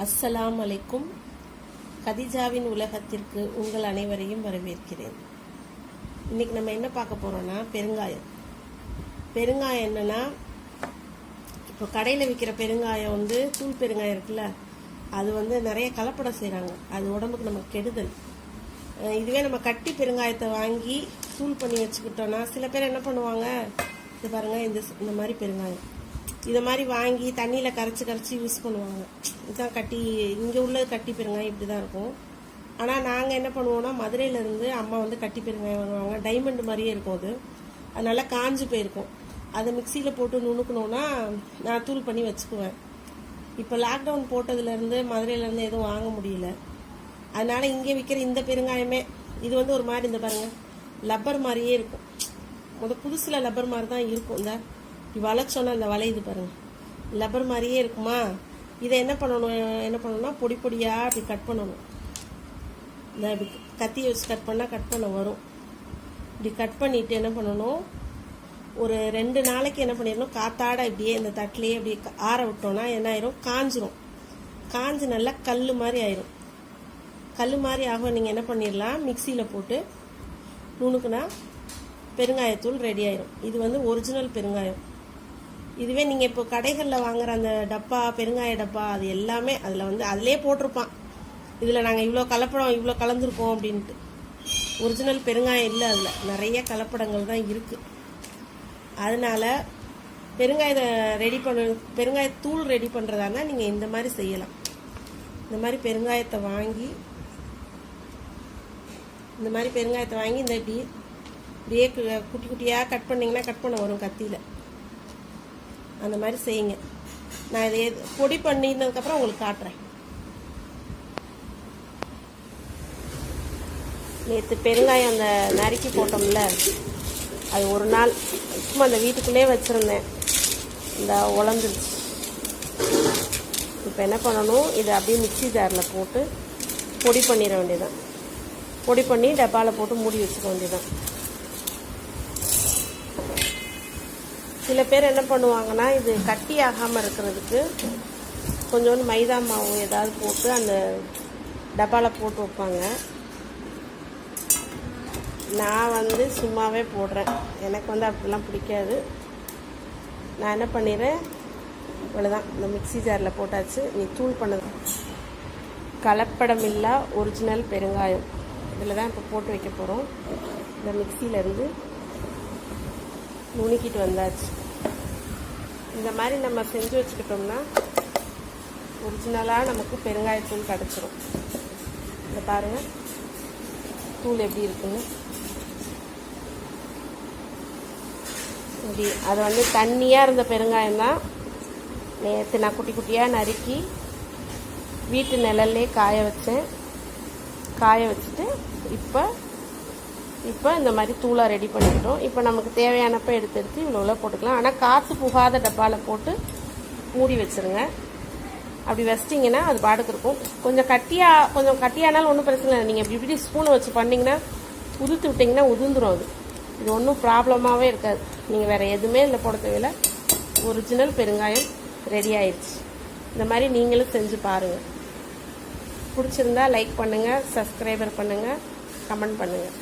அஸ்ஸலாம் அலைக்கும். கதிஜாவின் உலகத்திற்கு உங்கள் அனைவரையும் வரவேற்கிறேன். இன்னைக்கு நம்ம என்ன பார்க்க போறோம்னா பெருங்காயம். பெருங்காயம் என்னன்னா, இப்போ கடையில் விற்கிற பெருங்காயம் தூள் பெருங்காயம் இருக்குல்ல, அது நிறைய கலப்படம் செய்கிறாங்க. அது உடம்புக்கு நமக்கு கெடுதல். இதுவே நம்ம கட்டி பெருங்காயத்தை வாங்கி தூள் பண்ணி வச்சுக்கிட்டோம்னா, சில பேர் என்ன பண்ணுவாங்க, இது பாருங்க, இந்த மாதிரி பெருங்காயம் இதை மாதிரி வாங்கி தண்ணியில் கரைச்சி யூஸ் பண்ணுவாங்க. இதுதான் கட்டி, இங்கே உள்ள கட்டி பெருங்காயம் இப்படி தான் இருக்கும். ஆனால் நாங்கள் என்ன பண்ணுவோம்னா, மதுரையிலேருந்து அம்மா கட்டி பெருங்காயம் வாங்குவாங்க. டைமண்ட் மாதிரியே இருக்கும். அது நல்லா காஞ்சு போயிருக்கும். அதை மிக்சியில் போட்டு நுணுக்கணுன்னா நான் தூள் பண்ணி வச்சுக்குவேன். இப்போ லாக்டவுன் போட்டதுலேருந்து மதுரையிலேருந்து எதுவும் வாங்க முடியல. அதனால் இங்கே விற்கிற இந்த பெருங்காயமே இது ஒரு மாதிரி, இந்த பாருங்கள், லப்பர் மாதிரியே இருக்கும். புதுசில் லப்பர் மாதிரி தான் இருக்கும். வளைச்சோன்னா அந்த வளையுது பாருங்க, லப்பர் மாதிரியே இருக்குமா. இதை என்ன பண்ணணும்னா பொடி பொடியாக அப்படி கட் பண்ணணும். இந்த இப்படி கத்தியை வச்சு கட் பண்ண வரும். இப்படி கட் பண்ணிட்டு என்ன பண்ணணும், ஒரு 2 நாளைக்கு என்ன பண்ணிடணும், காத்தாட இப்படியே இந்த தட்டிலேயே இப்படி ஆற விட்டோம்னா என்ன ஆயிரும், காஞ்சிரும். காஞ்சு நல்லா கல் மாதிரி ஆயிரும். கல் மாதிரி ஆகும். நீங்கள் என்ன பண்ணிடலாம், மிக்சியில் போட்டு நுணுக்குனா பெருங்காயத்தூள் ரெடி ஆயிரும். இது ஒரிஜினல் பெருங்காயம். இதுவே நீங்கள் இப்போ கடைகளில் வாங்குற அந்த டப்பா, பெருங்காய டப்பா, அது எல்லாமே அதில் அதிலே போட்டிருப்பான், இதில் நாங்கள் இவ்வளோ கலப்படம், இவ்வளோ கலந்துருக்கோம் அப்படின்ட்டு. ஒரிஜினல் பெருங்காயம் இல்லை, அதில் நிறைய கலப்படங்கள் தான் இருக்குது. அதனால பெருங்காயத்தூள் ரெடி பண்ணுறதானா நீங்கள் இந்த மாதிரி செய்யலாம். இந்த மாதிரி பெருங்காயத்தை வாங்கி இந்த இப்படியே குட்டி குட்டியாக கட் பண்ணிங்கன்னா கட் பண்ண வரும் கத்தியில். அந்த மாதிரி செய்யுங்க. நான் இதை பொடி பண்ணினதுக்கப்புறம் உங்களுக்கு காட்டுறேன். நேற்று பெருங்காயம் அந்த நறுக்கி போட்டோம்ல, அது ஒரு நாள் சும்மா அந்த வீட்டுக்குள்ளே வச்சுருந்தேன், இந்த உலர்ந்துருச்சு. இப்போ என்ன பண்ணணும், இதை அப்படியே மிக்சி ஜாரில் போட்டு பொடி பண்ணிட வேண்டியதான். பொடி பண்ணி டப்பாவில் போட்டு மூடி வச்சுக்க வேண்டியதான். சில பேர் என்ன பண்ணுவாங்கன்னா, இது கட்டி ஆகாமல் இருக்கிறதுக்கு கொஞ்சோண்டு மைதா மாவு ஏதாவது போட்டு அந்த டப்பாவில் போட்டு வைப்பாங்க. நான் சும்மாவே போடுறேன். எனக்கு அப்படிலாம் பிடிக்காது. நான் என்ன பண்ணிடுறேன், இவ்வளோதான், இந்த மிக்சி ஜாரில் போட்டாச்சு. நீ தூள் பண்ணது கலப்படமில்லா ஒரிஜினல் பெருங்காயம் இதில் தான் இப்போ போட்டு வைக்க போகிறோம். இந்த மிக்சியிலேருந்து நுணுக்கிட்டு வந்தாச்சு. இந்த மாதிரி நம்ம செஞ்சு வச்சுக்கிட்டோம்னா ஒரிஜினலாக நமக்கு பெருங்காயத்தூள் கிடச்சிரும். இதை பாருங்கள், தூள் எப்படி இருக்குன்னு. இப்படி அது தண்ணியாக இருந்த பெருங்காயம் தான். நேற்று நான் குட்டி குட்டியாக நறுக்கி வீட்டு நிழல்லே காய வச்சேன். காய வச்சுட்டு இப்போ இந்த மாதிரி தூளாக ரெடி பண்ணிக்கிட்டோம். இப்போ நமக்கு தேவையானப்போ எடுத்து இவ்வளோ போட்டுக்கலாம். ஆனால் காற்று புகாத டப்பாவில் போட்டு மூடி வச்சுருங்க. அப்படி வச்சிட்டிங்கன்னா அது பாட்டுக்கு இருக்கும். கொஞ்சம் கட்டியானாலும் ஒன்றும் பிரச்சனை இல்லை. நீங்கள் இப்படி ஸ்பூனை வச்சு பண்ணிங்கன்னா உதுத்து விட்டிங்கன்னா உதிர்ந்துடும். இது ஒன்றும் ப்ராப்ளமாகவே இருக்காது. நீங்கள் வேறு எதுவுமே இல்லை போட தேவையில்லை. ஒரிஜினல் பெருங்காயம் ரெடி ஆயிடுச்சு. இந்த மாதிரி நீங்களும் செஞ்சு பாருங்கள். பிடிச்சிருந்தா லைக் பண்ணுங்கள், சப்ஸ்கிரைபர் பண்ணுங்கள், கமெண்ட் பண்ணுங்கள்.